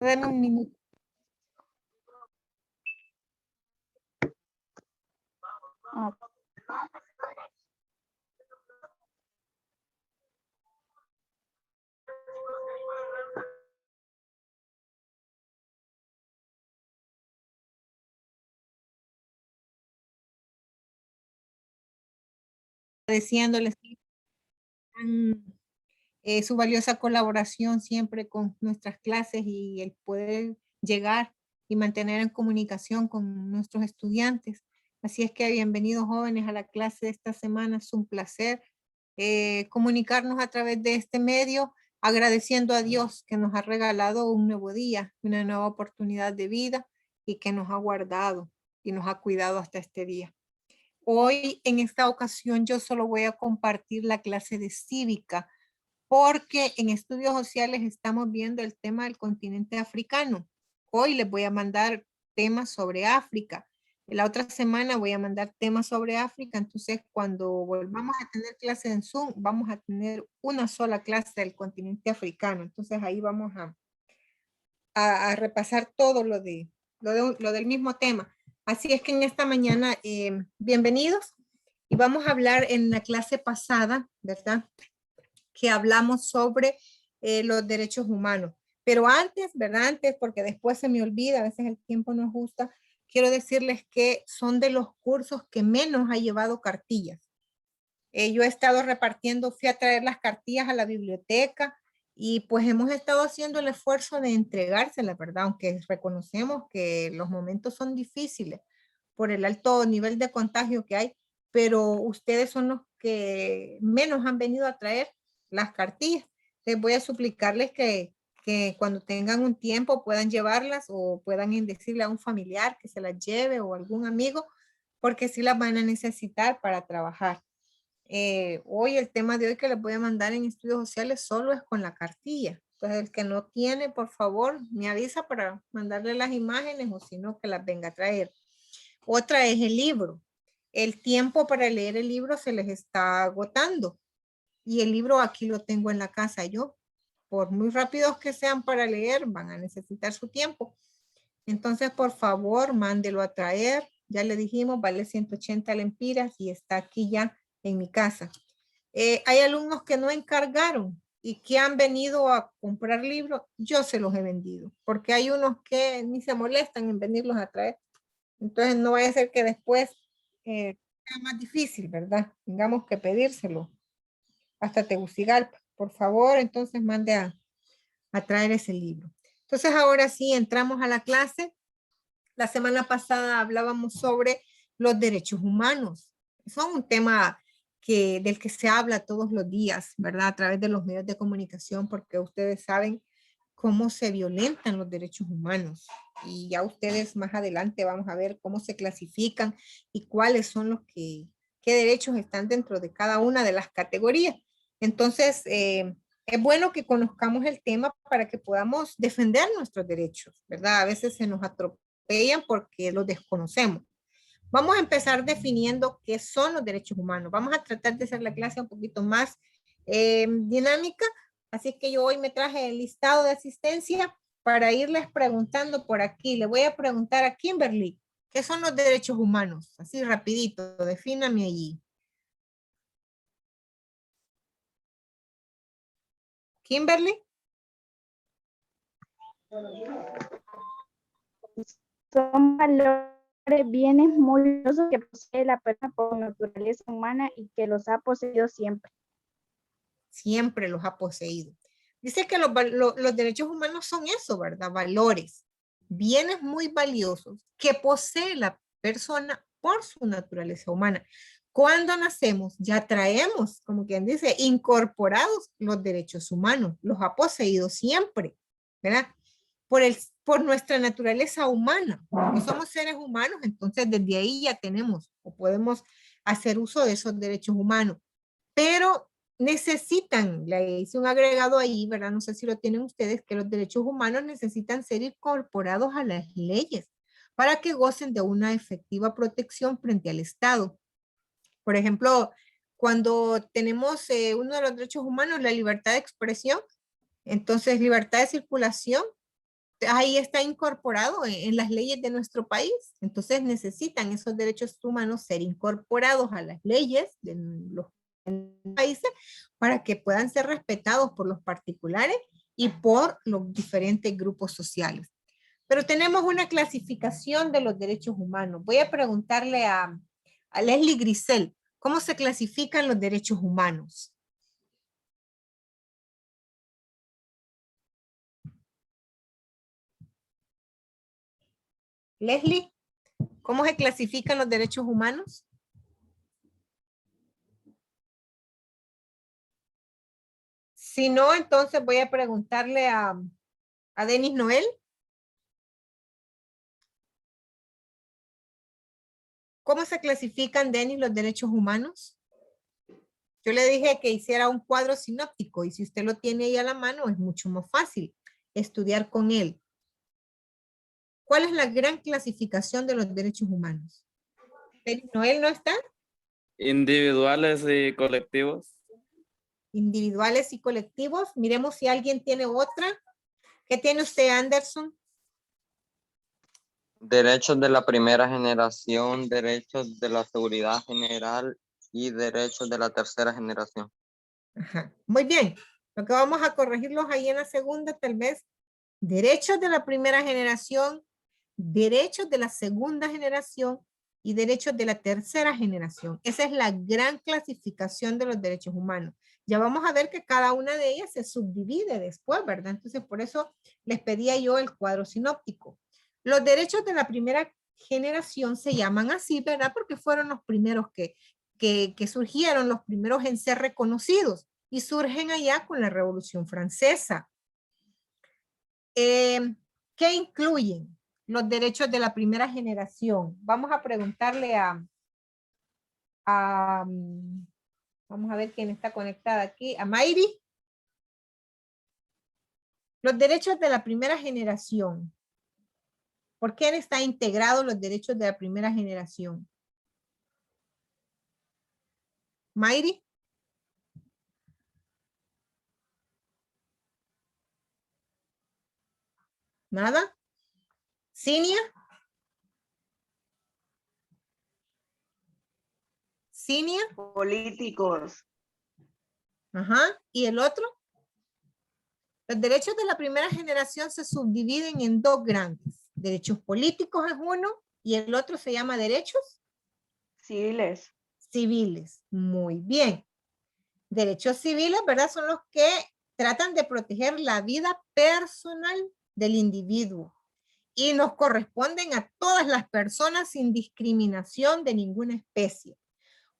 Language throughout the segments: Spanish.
Dame un minuto. Ah, Agradeciéndoles su valiosa colaboración siempre con nuestras clases y el poder llegar y mantener en comunicación con nuestros estudiantes. Así es que bienvenidos jóvenes a la clase de esta semana. Es un placer comunicarnos a través de este medio, agradeciendo a Dios que nos ha regalado un nuevo día, una nueva oportunidad de vida y que nos ha guardado y nos ha cuidado hasta este día. Hoy, en esta ocasión, yo solo voy a compartir la clase de cívica, porque en estudios sociales estamos viendo el tema del continente africano. Hoy les voy a mandar temas sobre África. La otra semana voy a mandar temas sobre África. Entonces, cuando volvamos a tener clase en Zoom, vamos a tener una sola clase del continente africano. Entonces, ahí vamos a repasar todo lo del mismo tema. Así es que en esta mañana, bienvenidos. Y vamos a hablar en la clase pasada, ¿verdad? Que hablamos sobre los derechos humanos. Pero antes, ¿verdad? Antes, porque después se me olvida, a veces el tiempo nos gusta, quiero decirles que son de los cursos que menos ha llevado cartillas. Yo he estado repartiendo, fui a traer las cartillas a la biblioteca y pues hemos estado haciendo el esfuerzo de entregárselas, ¿verdad? Aunque reconocemos que los momentos son difíciles por el alto nivel de contagio que hay, pero ustedes son los que menos han venido a traer las cartillas. Les voy a suplicarles que cuando tengan un tiempo puedan llevarlas o puedan decirle a un familiar que se las lleve o algún amigo, porque sí las van a necesitar para trabajar. Hoy el tema de hoy que les voy a mandar en estudios sociales solo es con la cartilla. Entonces el que no tiene, por favor, me avisa para mandarle las imágenes o si no, que las venga a traer. Otra es el libro. El tiempo para leer el libro se les está agotando y el libro aquí lo tengo en la casa yo. Por muy rápidos que sean para leer, van a necesitar su tiempo. Entonces, por favor, mándelo a traer. Ya le dijimos, vale 180 lempiras y está aquí ya en mi casa. Hay alumnos que no encargaron y que han venido a comprar libros. Yo se los he vendido, porque hay unos que ni se molestan en venirlos a traer. Entonces, no vaya a ser que después sea más difícil, ¿verdad? Tengamos que pedírselo hasta Tegucigalpa. Por favor, entonces mande a traer ese libro. Entonces, ahora sí, entramos a la clase. La semana pasada hablábamos sobre los derechos humanos. Son un tema del que se habla todos los días, ¿verdad? A través de los medios de comunicación, porque ustedes saben cómo se violentan los derechos humanos. Y ya ustedes más adelante vamos a ver cómo se clasifican y cuáles son qué derechos están dentro de cada una de las categorías. Entonces, es bueno que conozcamos el tema para que podamos defender nuestros derechos, ¿verdad? A veces se nos atropellan porque los desconocemos. Vamos a empezar definiendo qué son los derechos humanos. Vamos a tratar de hacer la clase un poquito más dinámica. Así que yo hoy me traje el listado de asistencia para irles preguntando por aquí. Le voy a preguntar a Kimberly, ¿qué son los derechos humanos? Así rapidito, defíname allí. Kimberly. son valores, bienes muy valiosos que posee la persona por naturaleza humana y que los ha poseído siempre. Siempre los ha poseído. Dice que los derechos humanos son eso, ¿verdad? Valores, bienes muy valiosos que posee la persona por su naturaleza humana. Cuando nacemos ya traemos, como quien dice, incorporados los derechos humanos, los ha poseído siempre, ¿verdad? Por nuestra naturaleza humana. No somos seres humanos, entonces desde ahí ya tenemos o podemos hacer uso de esos derechos humanos. Pero necesitan, le hice un agregado ahí, ¿verdad? No sé si lo tienen ustedes, que los derechos humanos necesitan ser incorporados a las leyes para que gocen de una efectiva protección frente al Estado. Por ejemplo, cuando tenemos uno de los derechos humanos, la libertad de expresión, entonces libertad de circulación, ahí está incorporado en las leyes de nuestro país. Entonces necesitan esos derechos humanos ser incorporados a las leyes de los países para que puedan ser respetados por los particulares y por los diferentes grupos sociales. Pero tenemos una clasificación de los derechos humanos. Voy a preguntarle a Leslie Grisel, ¿cómo se clasifican los derechos humanos? Leslie, ¿cómo se clasifican los derechos humanos? Si no, entonces voy a preguntarle a Denis Noel. ¿Cómo se clasifican, Denis, los derechos humanos? Yo le dije que hiciera un cuadro sinóptico y si usted lo tiene ahí a la mano es mucho más fácil estudiar con él. ¿Cuál es la gran clasificación de los derechos humanos? Denis Noel, ¿no está? Individuales y colectivos. Individuales y colectivos. Miremos si alguien tiene otra. ¿Qué tiene usted, Anderson? Derechos de la primera generación, derechos de la seguridad general y derechos de la tercera generación. Ajá. Muy bien. Lo que vamos a corregirlos ahí en la segunda, tal vez. Derechos de la primera generación, derechos de la segunda generación y derechos de la tercera generación. Esa es la gran clasificación de los derechos humanos. Ya vamos a ver que cada una de ellas se subdivide después, ¿verdad? Entonces, por eso les pedía yo el cuadro sinóptico. Los derechos de la primera generación se llaman así, ¿verdad? Porque fueron los primeros que surgieron, los primeros en ser reconocidos y surgen allá con la Revolución Francesa. ¿Qué incluyen los derechos de la primera generación? Vamos a preguntarle vamos a ver quién está conectada aquí, a Mayri. Los derechos de la primera generación. ¿Por qué están integrados los derechos de la primera generación? Mayri. ¿Nada? ¿Cinia? ¿Cinia? Políticos. Ajá. ¿Y el otro? Los derechos de la primera generación se subdividen en dos grandes. Derechos políticos es uno y el otro se llama derechos Civiles. civiles. Muy bien. Derechos civiles, ¿verdad? Son los que tratan de proteger la vida personal del individuo y nos corresponden a todas las personas sin discriminación de ninguna especie.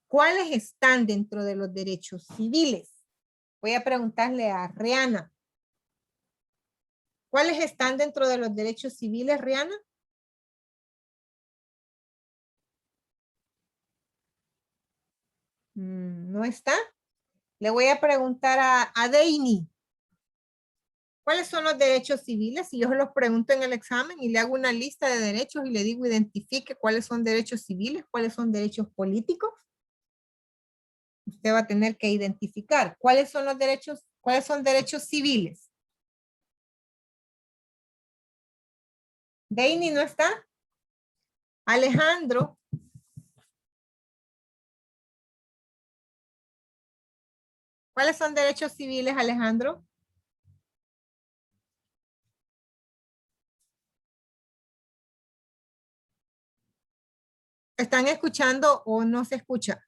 ¿Cuáles están dentro de los derechos civiles? Voy a preguntarle a Rihanna. ¿Cuáles están dentro de los derechos civiles, Rihanna? ¿No está? Le voy a preguntar a Deini. ¿Cuáles son los derechos civiles? Si yo se los pregunto en el examen y le hago una lista de derechos y le digo identifique cuáles son derechos civiles, cuáles son derechos políticos, usted va a tener que identificar cuáles son los derechos, cuáles son derechos civiles. Deini no está. Alejandro. ¿Cuáles son derechos civiles, Alejandro? ¿Están escuchando o no se escucha?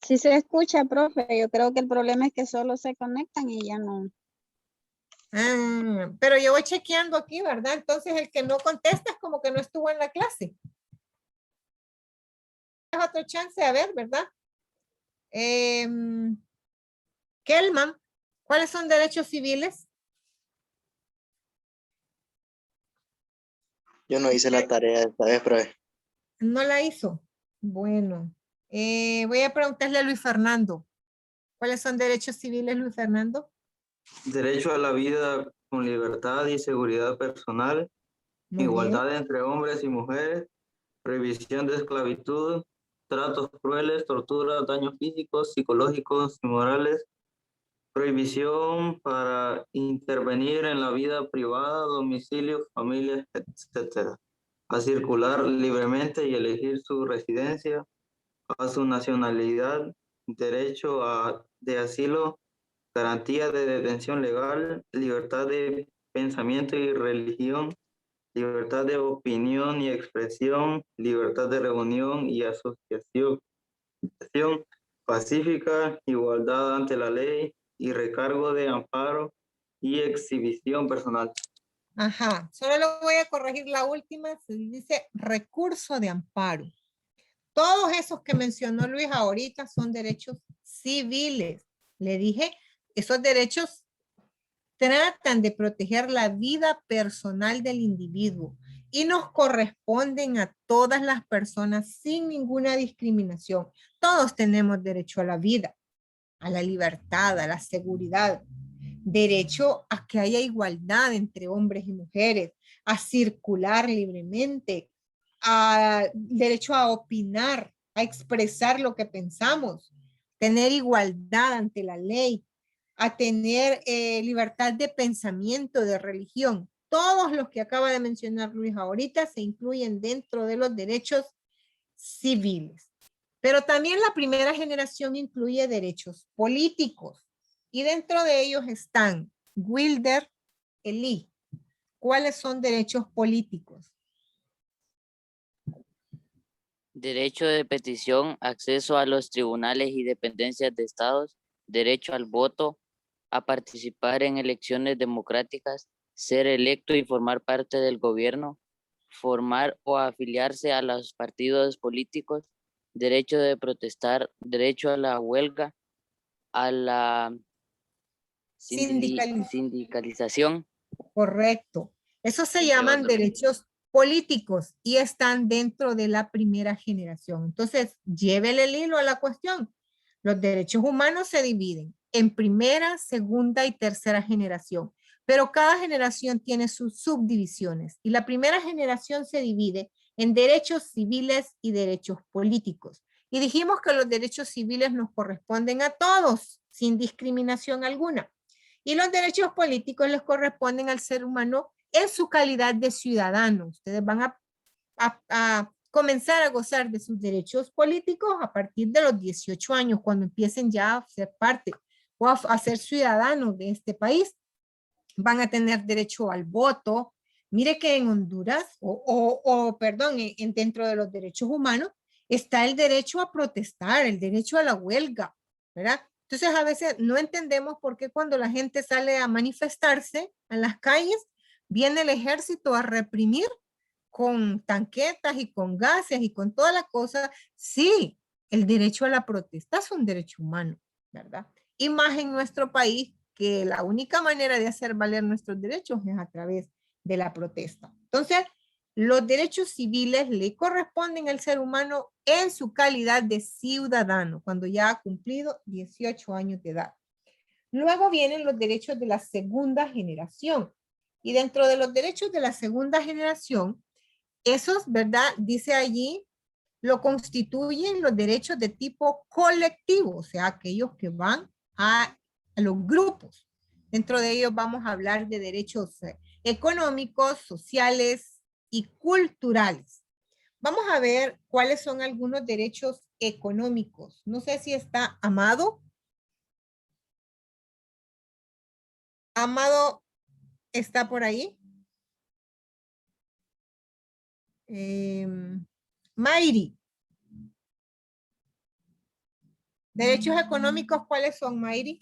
Sí se escucha, profe. Yo creo que el problema es que solo se conectan y ya no. Pero yo voy chequeando aquí, ¿verdad? Entonces el que no contesta es como que no estuvo en la clase. Es otro chance, a ver, ¿verdad? Kelman, ¿cuáles son derechos civiles? Yo no hice la tarea esta vez, profe. No la hizo. Bueno, voy a preguntarle a Luis Fernando. ¿Cuáles son derechos civiles, Luis Fernando? Derecho a la vida con libertad y seguridad personal, Muy igualdad bien. entre hombres y mujeres, prohibición de tratos crueles, tortura, daños físicos, psicológicos y morales, prohibición para intervenir en la vida privada, domicilio, familia, etc. A circular libremente y elegir su residencia, a su nacionalidad, derecho de asilo, garantía de detención legal, libertad de pensamiento y religión, libertad de opinión y expresión, libertad de reunión y asociación pacífica, igualdad ante la ley y recargo de amparo y exhibición personal. Ajá, solo le voy a corregir la última, se dice recurso de amparo. Todos esos que mencionó Luis ahorita son derechos civiles. Le dije, esos derechos tratan de proteger la vida personal del individuo y nos corresponden a todas las personas sin ninguna discriminación. Todos tenemos derecho a la vida, a la libertad, a la seguridad, derecho a que haya igualdad entre hombres y mujeres, a circular libremente, derecho a opinar, a expresar lo que pensamos, tener igualdad ante la ley, a tener libertad de pensamiento, de religión. Todos los que acaba de mencionar Luis ahorita se incluyen dentro de los derechos civiles. Pero también la primera generación incluye derechos políticos. Y dentro de ellos están Wilder, Eli. ¿Cuáles son derechos políticos? Derecho de petición, acceso a los tribunales y dependencias de estados, derecho al voto, a participar en elecciones democráticas, ser electo y formar parte del gobierno, formar o afiliarse a los partidos políticos, derecho de protestar, derecho a la huelga, a la sindicalización. Correcto. Esos se llaman derechos políticos y están dentro de la primera generación. Entonces, llévele el hilo a la cuestión. Los derechos humanos se dividen en primera, segunda y tercera generación, pero cada generación tiene sus subdivisiones y la primera generación se divide en derechos civiles y derechos políticos. Y dijimos que los derechos civiles nos corresponden a todos, sin discriminación alguna. Y los derechos políticos les corresponden al ser humano en su calidad de ciudadano. Ustedes van a comenzar a gozar de sus derechos políticos a partir de los 18 años, cuando empiecen ya a ser parte o a ser ciudadanos de este país. Van a tener derecho al voto. Mire que en Honduras, perdón, dentro de los derechos humanos, está el derecho a protestar, el derecho a la huelga, ¿verdad? Entonces a veces no entendemos por qué cuando la gente sale a manifestarse en las calles, viene el ejército a reprimir con tanquetas y con gases y con toda la cosa. Sí, el derecho a la protesta es un derecho humano, ¿verdad? Y más en nuestro país, que la única manera de hacer valer nuestros derechos es a través de la protesta. Entonces, los derechos civiles le corresponden al ser humano en su calidad de ciudadano, cuando ya ha cumplido 18 años de edad. Luego vienen los derechos de la segunda generación. Y dentro de los derechos de la segunda generación, esos, ¿verdad? Dice allí, lo constituyen los derechos de tipo colectivo, o sea, aquellos que van a los grupos. Dentro de ellos vamos a hablar de derechos económicos, sociales y culturales. Vamos a ver cuáles son algunos derechos económicos. No sé si está Amado. Amado está por ahí. Mayri. Derechos económicos, ¿cuáles son, Mayri?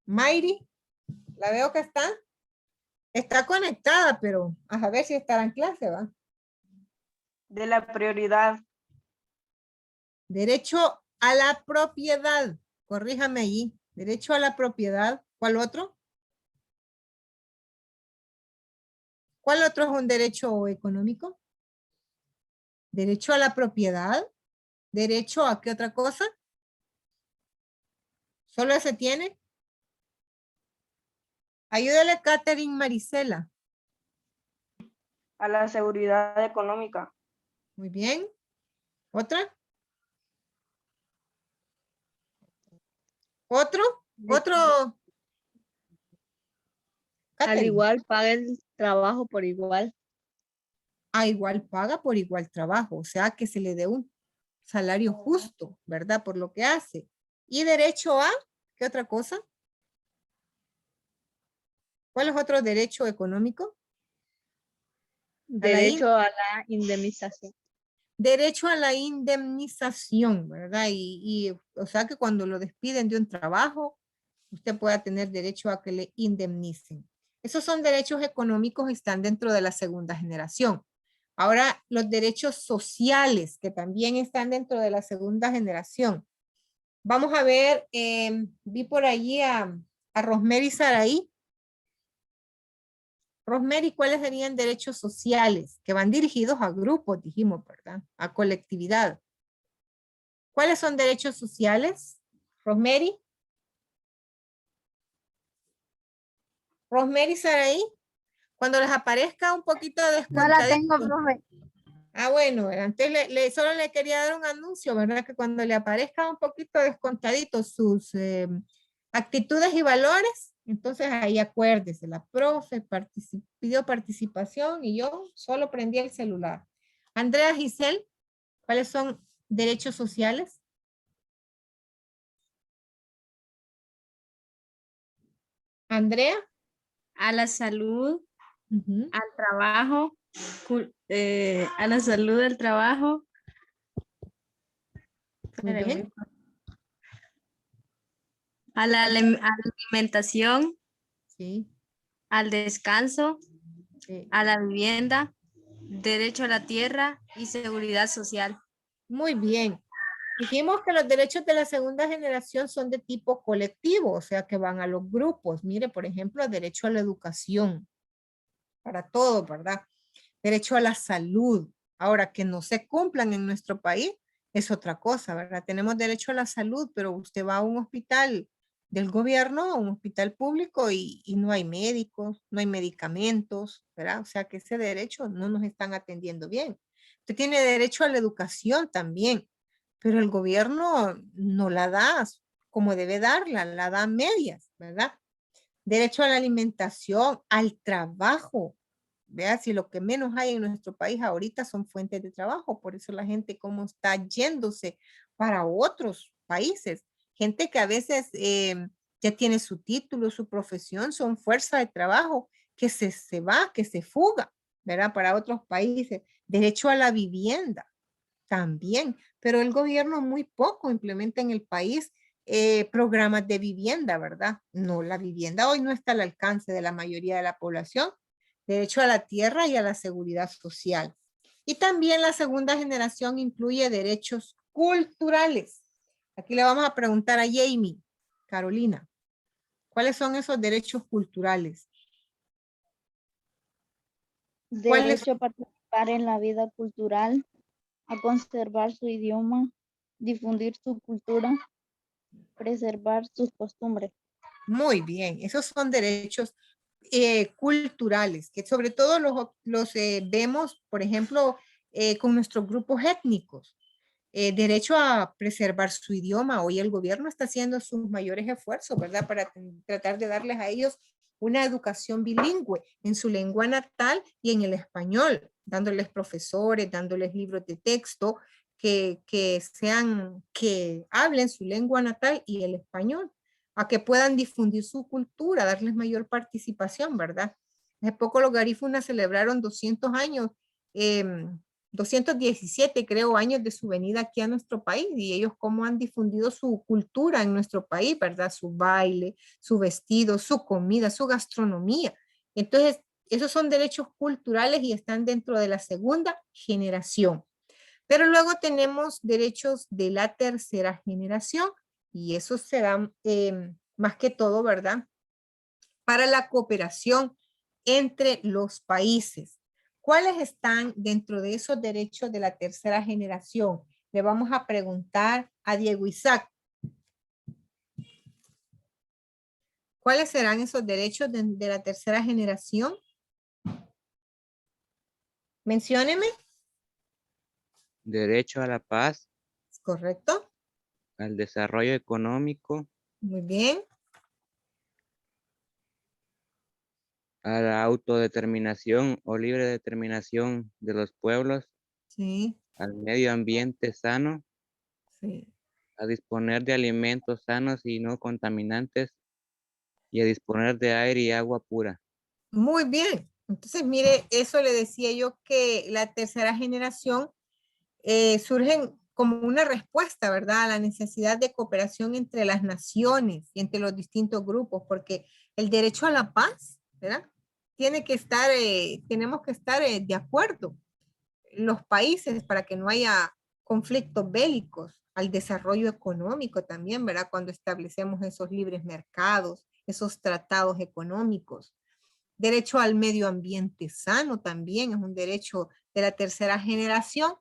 Mayri, la veo que está conectada, pero a ver si estará en clase, ¿va? De la prioridad. Derecho a la propiedad, corríjame allí. Derecho a la propiedad, ¿cuál otro? ¿Cuál otro es un derecho económico? Derecho a la propiedad. ¿Derecho a qué otra cosa? ¿Solo ese tiene? Ayúdale, Catherine Marisela. A la seguridad económica. Muy bien. ¿Otra? ¿Otro? ¿Otro? Al Catherine. igual paga el trabajo por igual. A igual paga por igual trabajo, o sea, que se le dé un salario justo, ¿verdad? Por lo que hace. Y derecho a, ¿qué otra cosa? ¿Cuál es otro derecho económico? Derecho a la indemnización. Derecho a la indemnización, ¿verdad? O sea que cuando lo despiden de un trabajo, usted pueda tener derecho a que le indemnicen. Esos son derechos económicos, están dentro de la segunda generación. Ahora, los derechos sociales, que también están dentro de la segunda generación. Vamos a ver, vi por allí a Rosemary Saraí. Rosemary, ¿cuáles serían derechos sociales que van dirigidos a grupos, dijimos, ¿verdad? A colectividad. ¿Cuáles son derechos sociales? Rosemary. Rosemary Saraí. Cuando les aparezca un poquito de No la descontadito. tengo, profe. Ah, bueno, antes solo le quería dar un anuncio, ¿verdad? Que cuando le aparezca un poquito descontadito sus actitudes y valores, entonces ahí acuérdese, la profe pidió participación y yo solo prendí el celular. Andrea Giselle, ¿cuáles son derechos sociales? Andrea. A la salud, Ujú. al trabajo, a la salud del trabajo. Muy bien. A la alimentación, Sí, al descanso, sí. a la vivienda, derecho a la tierra y seguridad social. Muy bien. Dijimos que los derechos de la segunda generación son de tipo colectivo, o sea que van a los grupos. Mire, por ejemplo, derecho a la educación, para todos, ¿verdad? Derecho a la salud. Ahora, que no se cumplan en nuestro país es otra cosa, ¿verdad? Tenemos derecho a la salud, pero usted va a un hospital del gobierno, a un hospital público y no hay médicos, no hay medicamentos, ¿verdad? O sea que ese derecho no nos están atendiendo bien. Usted tiene derecho a la educación también, pero el gobierno no la da como debe darla, la da a medias, ¿verdad? Derecho a la alimentación, al trabajo. Vea, si lo que menos hay en nuestro país ahorita son fuentes de trabajo, por eso la gente como está yéndose para otros países. Gente que a veces ya tiene su título, su profesión, son fuerza de trabajo, que se va, que se fuga, ¿verdad? Para otros países. Derecho a la vivienda también, pero el gobierno muy poco implementa en el país programas de vivienda, ¿verdad? No, la vivienda hoy no está al alcance de la mayoría de la población. Derecho a la tierra y a la seguridad social. Y también la segunda generación incluye derechos culturales. Aquí le vamos a preguntar a Jamie, Carolina, ¿cuáles son esos derechos culturales? ¿Cuáles? Derecho a participar en la vida cultural, a conservar su idioma, difundir su cultura, preservar sus costumbres. Muy bien, esos son derechos culturales, que sobre todo los vemos, por ejemplo, con nuestros grupos étnicos. Derecho a preservar su idioma. Hoy el gobierno está haciendo sus mayores esfuerzos, ¿verdad? Para tratar de darles a ellos una educación bilingüe en su lengua natal y en el español, dándoles profesores, dándoles libros de texto que hablen su lengua natal y el español, a que puedan difundir su cultura, darles mayor participación, ¿verdad? Hace poco los garífunas celebraron 200 años, 217 creo años de su venida aquí a nuestro país y ellos cómo han difundido su cultura en nuestro país, ¿verdad? Su baile, su vestido, su comida, su gastronomía. Entonces, esos son derechos culturales y están dentro de la segunda generación. Pero luego tenemos derechos de la tercera generación y esos se dan más que todo, ¿verdad? Para la cooperación entre los países. ¿Cuáles están dentro de esos derechos de la tercera generación? Le vamos a preguntar a Diego Isaac. ¿Cuáles serán esos derechos de la tercera generación? Mencióneme. Derecho a la paz, ¿Correcto? al desarrollo económico, Muy bien. A la autodeterminación o libre determinación de los pueblos, Sí, al medio ambiente sano, sí. a disponer de alimentos sanos y no contaminantes, y a disponer de aire y agua pura. Muy bien. Entonces, mire, eso le decía yo que la tercera generación surgen como una respuesta, ¿verdad? A la necesidad de cooperación entre las naciones y entre los distintos grupos, porque el derecho a la paz, ¿verdad? Tiene que estar, tenemos que estar de acuerdo los países para que no haya conflictos bélicos, al desarrollo económico también, ¿verdad? Cuando establecemos esos libres mercados, esos tratados económicos. Derecho al medio ambiente sano también es un derecho de la tercera generación,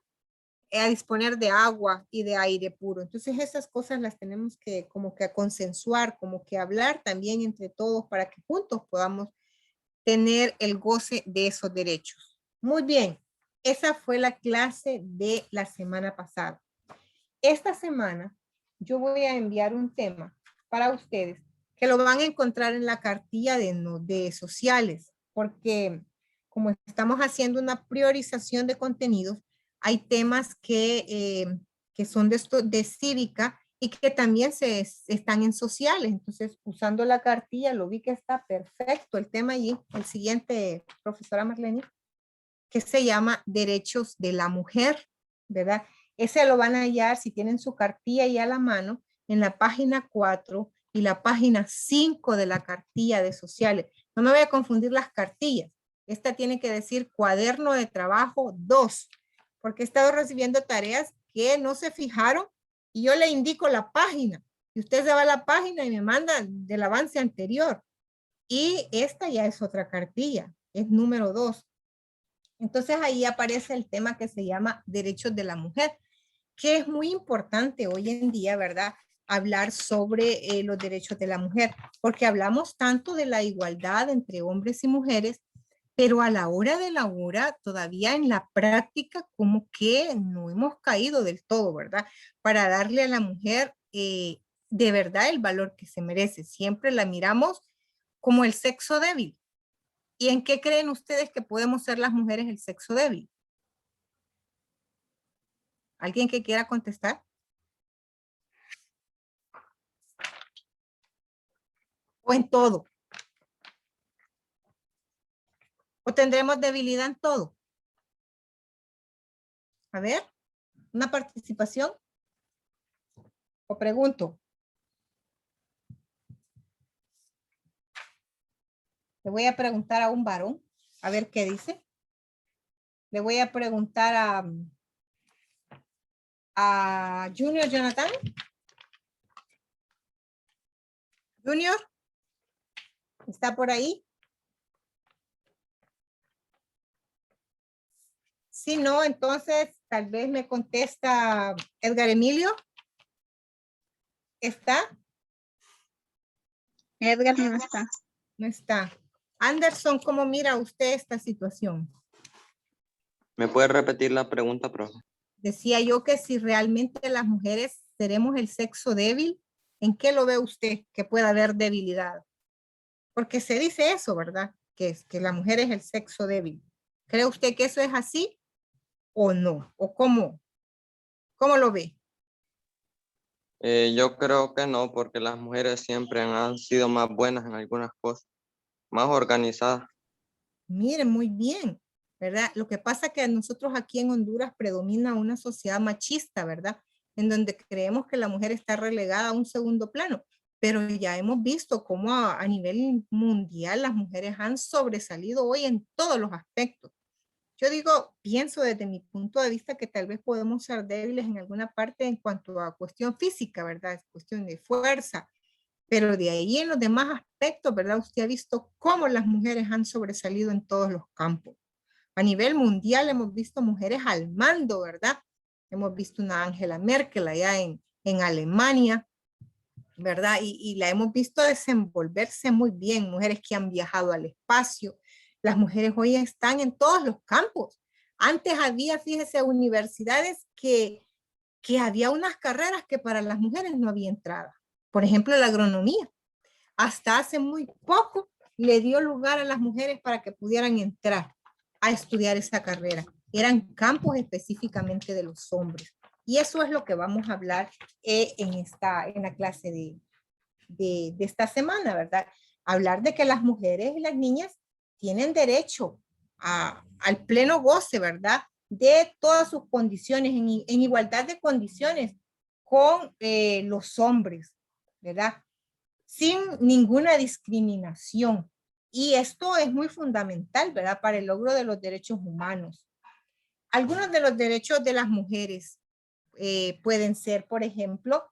a disponer de agua y de aire puro. Entonces esas cosas las tenemos que como que a consensuar, como que hablar también entre todos para que juntos podamos tener el goce de esos derechos. Muy bien, esa fue la clase de la semana pasada. Esta semana yo voy a enviar un tema para ustedes que lo van a encontrar en la cartilla de sociales, porque como estamos haciendo una priorización de contenidos, hay temas que son de cívica y que también están en sociales. Entonces, usando la cartilla, lo vi que está perfecto el tema allí. El siguiente, profesora Marlene, que se llama Derechos de la Mujer, ¿verdad? Ese lo van a hallar, si tienen su cartilla ahí a la mano, en la página 4 y la página 5 de la cartilla de sociales. No me voy a confundir las cartillas. Esta tiene que decir cuaderno de trabajo 2, porque he estado recibiendo tareas que no se fijaron y yo le indico la página. Y usted se va a la página y me manda del avance anterior. Y esta ya es otra cartilla, es número 2. Entonces ahí aparece el tema que se llama derechos de la mujer, que es muy importante hoy en día, ¿verdad? Hablar sobre los derechos de la mujer, porque hablamos tanto de la igualdad entre hombres y mujeres, pero a la hora de la hora, todavía en la práctica, como que no hemos caído del todo, ¿verdad? Para darle a la mujer de verdad el valor que se merece. Siempre la miramos como el sexo débil. ¿Y en qué creen ustedes que podemos ser las mujeres el sexo débil? ¿Alguien que quiera contestar? ¿O en todo? ¿O tendremos debilidad en todo? A ver, una participación. ¿O pregunto? Le voy a preguntar a un varón, a ver qué dice. Le voy a preguntar a Junior Jonathan. Junior, ¿está por ahí? Si no, entonces tal vez me contesta Edgar Emilio. ¿Está? Edgar no está. No está. Anderson, ¿cómo mira usted esta situación? ¿Me puede repetir la pregunta, profe? Decía yo que si realmente las mujeres seremos el sexo débil, ¿en qué lo ve usted que pueda haber debilidad? Porque se dice eso, ¿verdad? Que la mujer es el sexo débil. ¿Cree usted que eso es así o no? ¿O cómo lo ve? Yo creo que no, porque las mujeres siempre han sido más buenas en algunas cosas, más organizadas. Miren, muy bien, ¿verdad? Lo que pasa es que nosotros aquí en Honduras predomina una sociedad machista, ¿verdad? En donde creemos que la mujer está relegada a un segundo plano, pero ya hemos visto cómo a nivel mundial las mujeres han sobresalido hoy en todos los aspectos. Yo digo, pienso desde mi punto de vista que tal vez podemos ser débiles en alguna parte en cuanto a cuestión física, ¿verdad? Es cuestión de fuerza, pero de ahí en los demás aspectos, ¿verdad? Usted ha visto cómo las mujeres han sobresalido en todos los campos. A nivel mundial hemos visto mujeres al mando, ¿verdad? Hemos visto una Angela Merkel allá en Alemania, ¿verdad? Y la hemos visto desenvolverse muy bien, mujeres que han viajado al espacio. Las mujeres hoy están en todos los campos. Antes había, fíjese, universidades que había unas carreras que para las mujeres no había entrada. Por ejemplo, la agronomía. Hasta hace muy poco le dio lugar a las mujeres para que pudieran entrar a estudiar esa carrera. Eran campos específicamente de los hombres. Y eso es lo que vamos a hablar en la clase de esta semana, ¿verdad? Hablar de que las mujeres y las niñas tienen derecho al pleno goce, ¿verdad? De todas sus condiciones, en igualdad de condiciones con los hombres, ¿verdad? Sin ninguna discriminación. Y esto es muy fundamental, ¿verdad? Para el logro de los derechos humanos. Algunos de los derechos de las mujeres pueden ser, por ejemplo,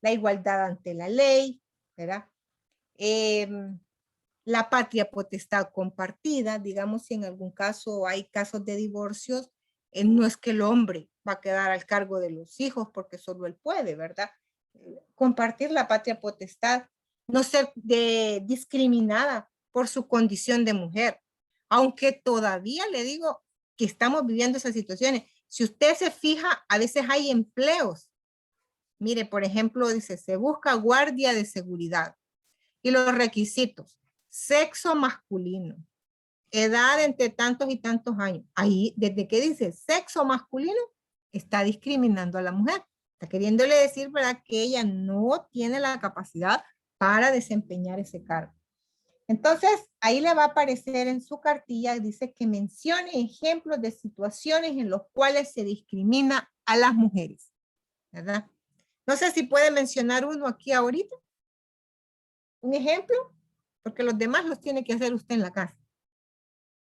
la igualdad ante la ley, ¿verdad? La patria potestad compartida, digamos, si en algún caso hay casos de divorcios, no es que el hombre va a quedar al cargo de los hijos porque solo él puede, ¿verdad? Compartir la patria potestad, no ser discriminada por su condición de mujer, aunque todavía le digo que estamos viviendo esas situaciones. Si usted se fija, a veces hay empleos. Mire, por ejemplo, dice, se busca guardia de seguridad. Y los requisitos, sexo masculino, edad entre tantos y tantos años. Ahí, desde que dice sexo masculino, está discriminando a la mujer. Está queriéndole decir, ¿verdad?, que ella no tiene la capacidad para desempeñar ese cargo. Entonces, ahí le va a aparecer en su cartilla, dice que mencione ejemplos de situaciones en los cuales se discrimina a las mujeres, ¿verdad? No sé si puede mencionar uno aquí ahorita. Un ejemplo, porque los demás los tiene que hacer usted en la casa.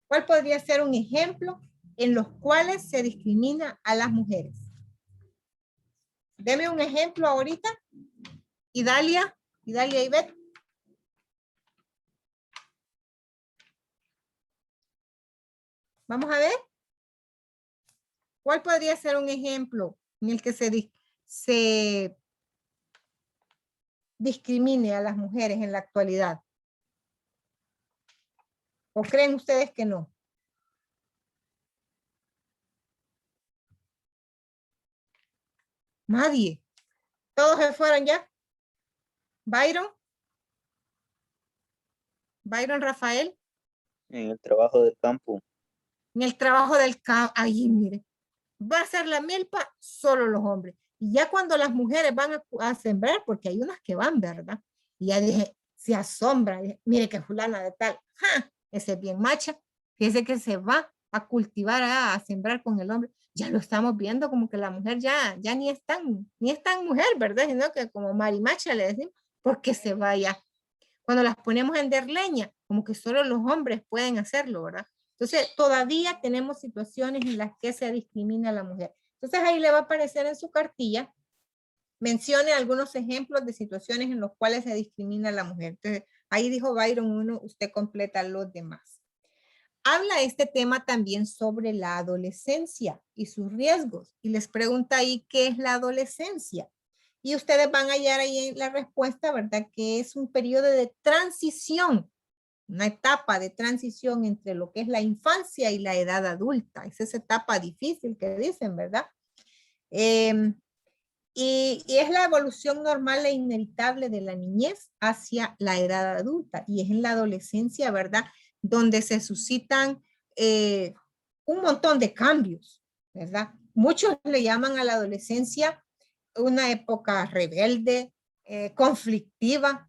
¿Cuál podría ser un ejemplo en los cuales se discrimina a las mujeres? Deme un ejemplo ahorita. Idalia y Beth. Vamos a ver. ¿Cuál podría ser un ejemplo en el que se discrimine a las mujeres en la actualidad? ¿O creen ustedes que no? Nadie. ¿Todos se fueron ya? ¿Byron? ¿Byron Rafael? En el trabajo del campo. En el trabajo del campo. Ahí, mire. Va a ser la milpa solo los hombres. Y ya cuando las mujeres van a sembrar, porque hay unas que van, ¿verdad? Y ya dije, se asombra. Dije, mire que fulana de tal. ¡Ja! Ese es bien macha. Fíjese que se va a cultivar, a sembrar con el hombre. Ya lo estamos viendo como que la mujer ya ni es tan mujer, ¿verdad? Sino que como marimacha le decimos, porque se vaya. Cuando las ponemos en leña, como que solo los hombres pueden hacerlo, ¿verdad? Entonces, todavía tenemos situaciones en las que se discrimina a la mujer. Entonces, ahí le va a aparecer en su cartilla, mencione algunos ejemplos de situaciones en los cuales se discrimina a la mujer. Entonces, ahí dijo Byron uno, usted completa los demás. Habla este tema también sobre la adolescencia y sus riesgos. Y les pregunta ahí, ¿qué es la adolescencia? Y ustedes van a hallar ahí la respuesta, ¿verdad? Que es un periodo de transición, una etapa de transición entre lo que es la infancia y la edad adulta. Es esa etapa difícil que dicen, ¿verdad? Y es la evolución normal e inevitable de la niñez hacia la edad adulta. Y es en la adolescencia, ¿verdad?, donde se suscitan un montón de cambios, ¿verdad? Muchos le llaman a la adolescencia una época rebelde, conflictiva,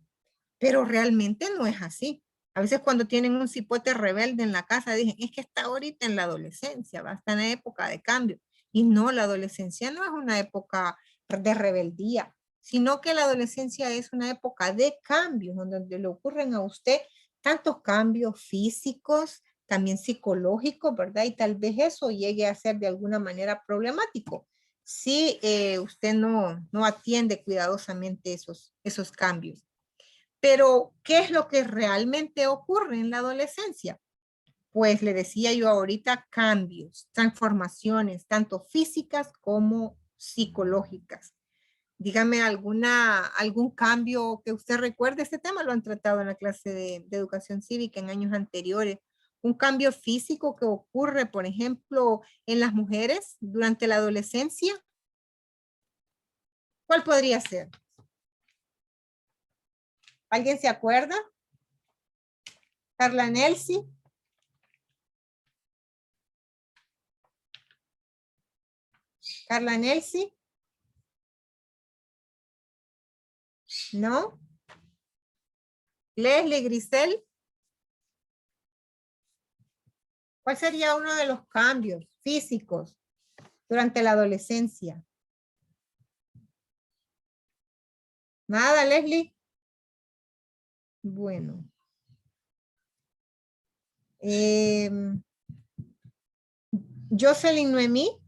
pero realmente no es así. A veces cuando tienen un cipote rebelde en la casa, dicen, es que está ahorita en la adolescencia, va a estar en la época de cambio. Y no, la adolescencia no es una época de rebeldía, sino que la adolescencia es una época de cambios, donde le ocurren a usted tantos cambios físicos, también psicológicos, ¿verdad? Y tal vez eso llegue a ser de alguna manera problemático si usted no atiende cuidadosamente esos cambios. Pero, ¿qué es lo que realmente ocurre en la adolescencia? Pues le decía yo ahorita, cambios, transformaciones, tanto físicas como psicológicas. Dígame algún cambio que usted recuerde. Este tema lo han tratado en la clase de educación cívica en años anteriores. Un cambio físico que ocurre, por ejemplo, en las mujeres durante la adolescencia. ¿Cuál podría ser? ¿Alguien se acuerda? Carla Nelsi. Carla Nelsi. ¿No? Leslie Grisel. ¿Cuál sería uno de los cambios físicos durante la adolescencia? Nada, Leslie. Bueno. Jocelyn Noemí.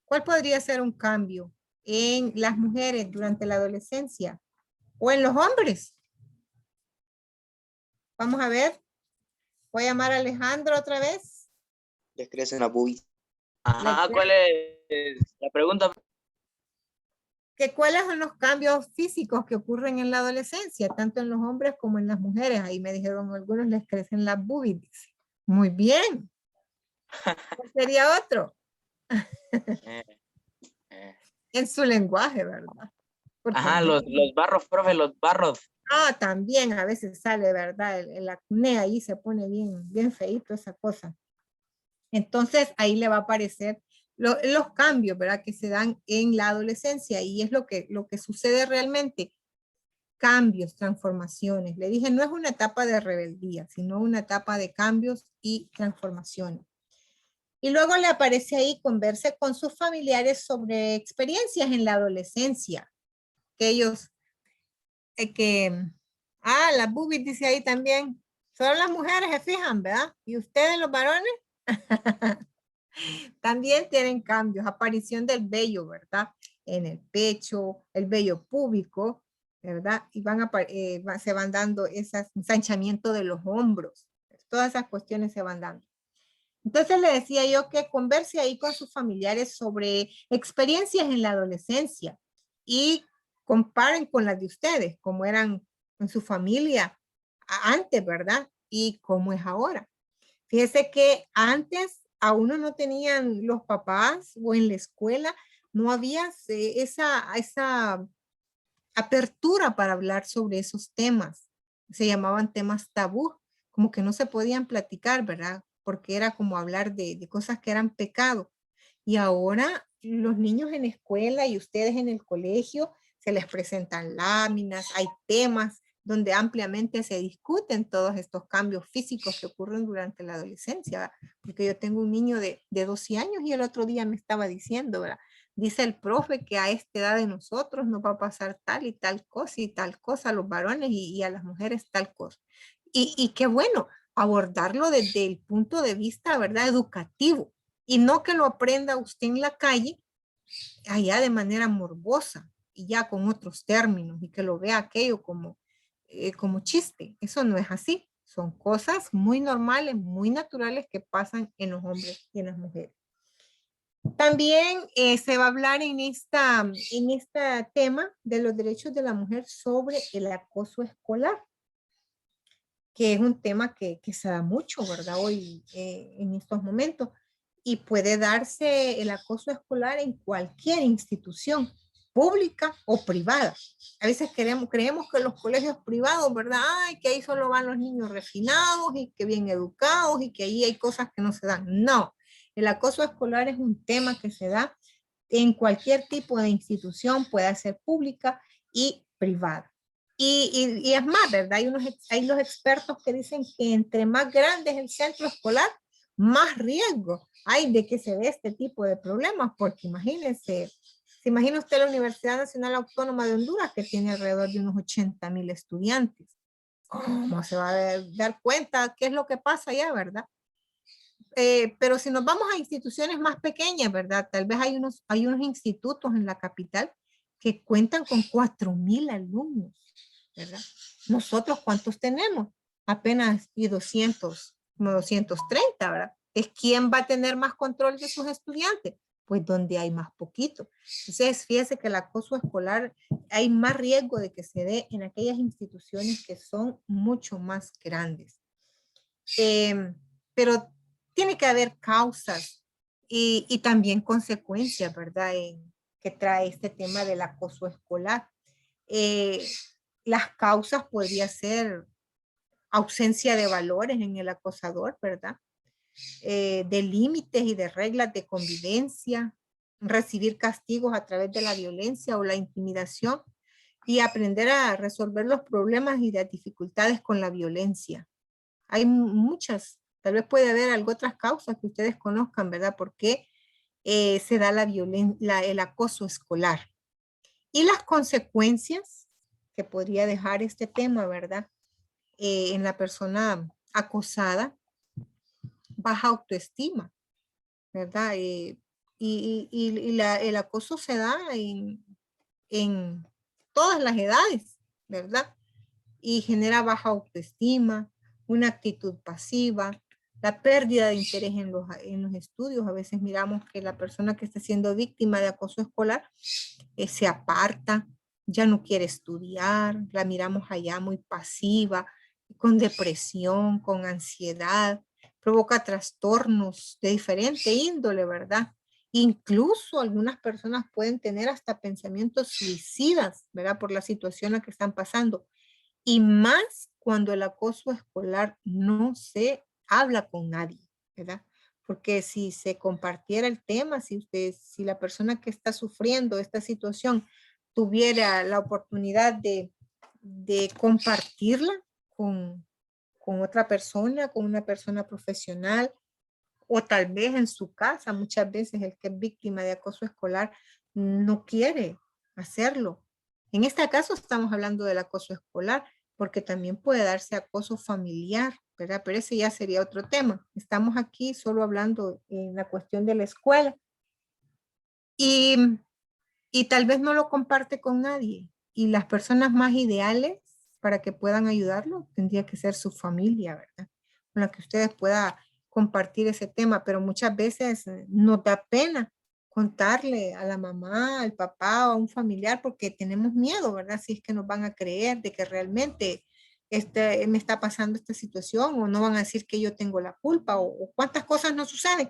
¿Cuál podría ser un cambio en las mujeres durante la adolescencia o en los hombres? Vamos a ver. Voy a llamar a Alejandro otra vez. Les crecen las boobies. Ajá, ¿cuál es la pregunta? ¿Cuáles son los cambios físicos que ocurren en la adolescencia, tanto en los hombres como en las mujeres? Ahí me dijeron, algunos les crecen las boobies. Muy bien. ¿Cuál sería otro? En su lenguaje, ¿verdad? Porque Ajá, los barros, profe, los barros. Ah, también a veces sale, ¿verdad? El acné ahí se pone bien feíto esa cosa. Entonces ahí le va a aparecer los cambios, ¿verdad? Que se dan en la adolescencia y es lo que sucede realmente. Cambios, transformaciones. Le dije, no es una etapa de rebeldía, sino una etapa de cambios y transformaciones. Y luego le aparece ahí converse con sus familiares sobre experiencias en la adolescencia. Que ellos, las boobies dice ahí también. Solo las mujeres se fijan, ¿verdad? ¿Y ustedes los varones? También tienen cambios, aparición del vello, ¿verdad? En el pecho, el vello púbico, ¿verdad? Y se van dando ese ensanchamiento de los hombros. Todas esas cuestiones se van dando. Entonces le decía yo que converse ahí con sus familiares sobre experiencias en la adolescencia y comparen con las de ustedes, cómo eran en su familia antes, ¿verdad? Y cómo es ahora. Fíjese que antes a uno no tenían los papás o en la escuela, no había esa apertura para hablar sobre esos temas. Se llamaban temas tabú, como que no se podían platicar, ¿verdad? Porque era como hablar de cosas que eran pecado. Y ahora los niños en escuela y ustedes en el colegio se les presentan láminas, hay temas donde ampliamente se discuten todos estos cambios físicos que ocurren durante la adolescencia, porque yo tengo un niño de 12 años y el otro día me estaba diciendo, ¿verdad? Dice el profe que a esta edad de nosotros nos va a pasar tal y tal cosa a los varones y a las mujeres tal cosa. Y qué bueno, abordarlo desde el punto de vista, ¿verdad? Educativo, y no que lo aprenda usted en la calle, allá de manera morbosa, y ya con otros términos, y que lo vea aquello como chiste. Eso no es así. Son cosas muy normales, muy naturales que pasan en los hombres y en las mujeres. También se va a hablar en este tema de los derechos de la mujer sobre el acoso escolar, que es un tema que se da mucho, ¿verdad? Hoy, en estos momentos. Y puede darse el acoso escolar en cualquier institución, pública o privada. A veces creemos que los colegios privados, ¿verdad? Ay, que ahí solo van los niños refinados y que bien educados y que ahí hay cosas que no se dan. No, el acoso escolar es un tema que se da en cualquier tipo de institución, puede ser pública y privada. Y es más, ¿verdad? Hay los expertos que dicen que entre más grande es el centro escolar, más riesgo hay de que se dé este tipo de problemas, porque imagínense, se imagina usted la Universidad Nacional Autónoma de Honduras, que tiene alrededor de unos 80,000 estudiantes. ¿Cómo se va a dar cuenta qué es lo que pasa allá, verdad? Pero si nos vamos a instituciones más pequeñas, ¿verdad? Tal vez hay unos institutos en la capital que cuentan con 4,000 alumnos, ¿verdad? Nosotros, ¿cuántos tenemos? Apenas y 200, como 230, ¿verdad? ¿Es quién va a tener más control de sus estudiantes? Pues donde hay más poquito. Entonces, fíjese que el acoso escolar hay más riesgo de que se dé en aquellas instituciones que son mucho más grandes. Pero tiene que haber causas y también consecuencias, ¿verdad? Que trae este tema del acoso escolar. Las causas podría ser ausencia de valores en el acosador, ¿verdad? De límites y de reglas de convivencia, recibir castigos a través de la violencia o la intimidación y aprender a resolver los problemas y las dificultades con la violencia. Hay muchas, tal vez puede haber algo otras causas que ustedes conozcan, ¿verdad? ¿Por qué se da el acoso escolar? Y las consecuencias que podría dejar este tema, ¿verdad? En la persona acosada, baja autoestima, ¿verdad? El acoso se da en todas las edades, ¿verdad? Y genera baja autoestima, una actitud pasiva, la pérdida de interés en los estudios. A veces miramos que la persona que está siendo víctima de acoso escolar se aparta, ya no quiere estudiar, la miramos allá muy pasiva, con depresión, con ansiedad, provoca trastornos de diferente índole, ¿verdad? Incluso algunas personas pueden tener hasta pensamientos suicidas, ¿verdad? Por la situación a que están pasando. Y más cuando el acoso escolar no se habla con nadie, ¿verdad? Porque si se compartiera el tema, si la persona que está sufriendo esta situación tuviera la oportunidad de compartirla con otra persona, con una persona profesional, o tal vez en su casa, muchas veces el que es víctima de acoso escolar no quiere hacerlo. En este caso estamos hablando del acoso escolar, porque también puede darse acoso familiar, ¿verdad? Pero ese ya sería otro tema. Estamos aquí solo hablando en la cuestión de la escuela. Y tal vez no lo comparte con nadie. Y las personas más ideales para que puedan ayudarlo tendría que ser su familia, ¿verdad? Con la que ustedes puedan compartir ese tema, pero muchas veces nos da pena contarle a la mamá, al papá o a un familiar porque tenemos miedo, ¿verdad? Si es que nos van a creer de que realmente me está pasando esta situación o no van a decir que yo tengo la culpa o cuántas cosas no suceden.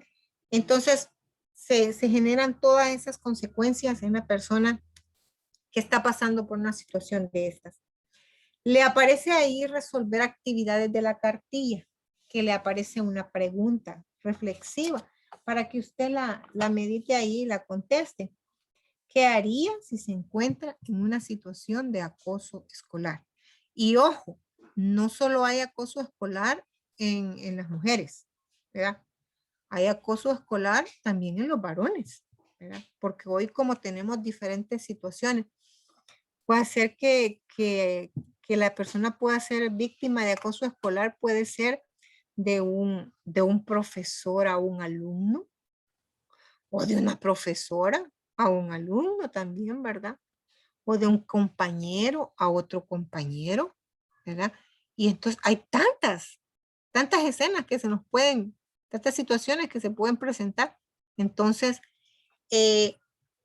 Entonces, se generan todas esas consecuencias en la persona que está pasando por una situación de estas. Le aparece ahí resolver actividades de la cartilla, que le aparece una pregunta reflexiva para que usted la medite ahí y la conteste. ¿Qué haría si se encuentra en una situación de acoso escolar? Y ojo, no solo hay acoso escolar en las mujeres, ¿verdad? Hay acoso escolar también en los varones, ¿verdad? Porque hoy como tenemos diferentes situaciones, puede ser que la persona pueda ser víctima de acoso escolar, puede ser de un profesor a un alumno, o de una profesora a un alumno también, ¿verdad? O de un compañero a otro compañero, ¿verdad? Y entonces hay tantas escenas que se nos pueden, tantas situaciones que se pueden presentar. Entonces,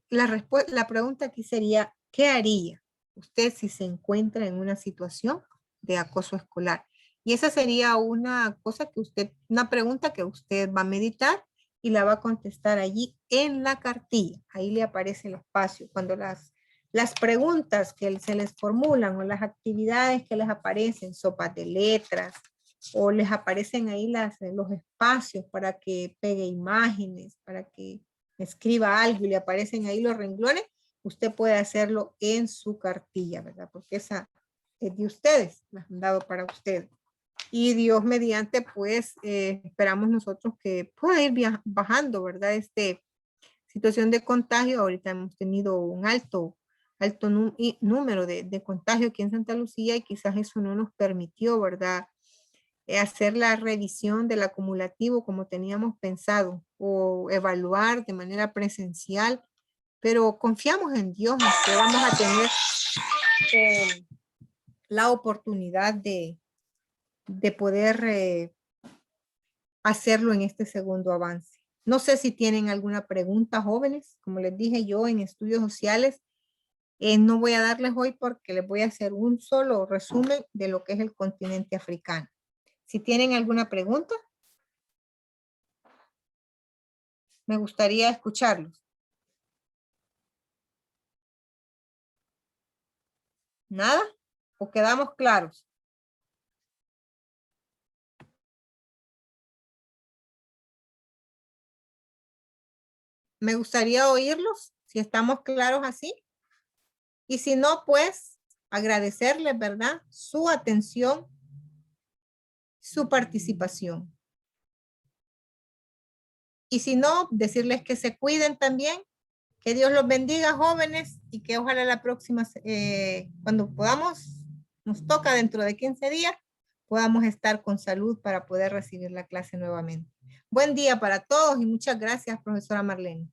la pregunta aquí sería, ¿qué haría usted si se encuentra en una situación de acoso escolar? Y esa sería una pregunta que usted va a meditar y la va a contestar allí en la cartilla. Ahí le aparece el espacio. Cuando las preguntas que se les formulan o las actividades que les aparecen, sopas de letras, o les aparecen ahí los espacios para que pegue imágenes, para que escriba algo y le aparecen ahí los renglones, usted puede hacerlo en su cartilla, ¿verdad? Porque esa es de ustedes, la han dado para ustedes. Y Dios mediante, pues, esperamos nosotros que pueda ir bajando, ¿verdad? Situación de contagio, ahorita hemos tenido un alto número de contagio aquí en Santa Lucía y quizás eso no nos permitió, ¿verdad? Hacer la revisión del acumulativo como teníamos pensado o evaluar de manera presencial, pero confiamos en Dios que vamos a tener la oportunidad de poder hacerlo en este segundo avance. No sé si tienen alguna pregunta, jóvenes. Como les dije yo en estudios sociales, no voy a darles hoy porque les voy a hacer un solo resumen de lo que es el continente africano. Si tienen alguna pregunta, me gustaría escucharlos. ¿Nada? ¿O quedamos claros? Me gustaría oírlos, si estamos claros así. Y si no, pues agradecerles, ¿verdad? Su atención, su participación. Y si no, decirles que se cuiden también. Que Dios los bendiga, jóvenes, y que ojalá la próxima, cuando podamos, nos toca dentro de 15 días, podamos estar con salud para poder recibir la clase nuevamente. Buen día para todos y muchas gracias, profesora Marlene.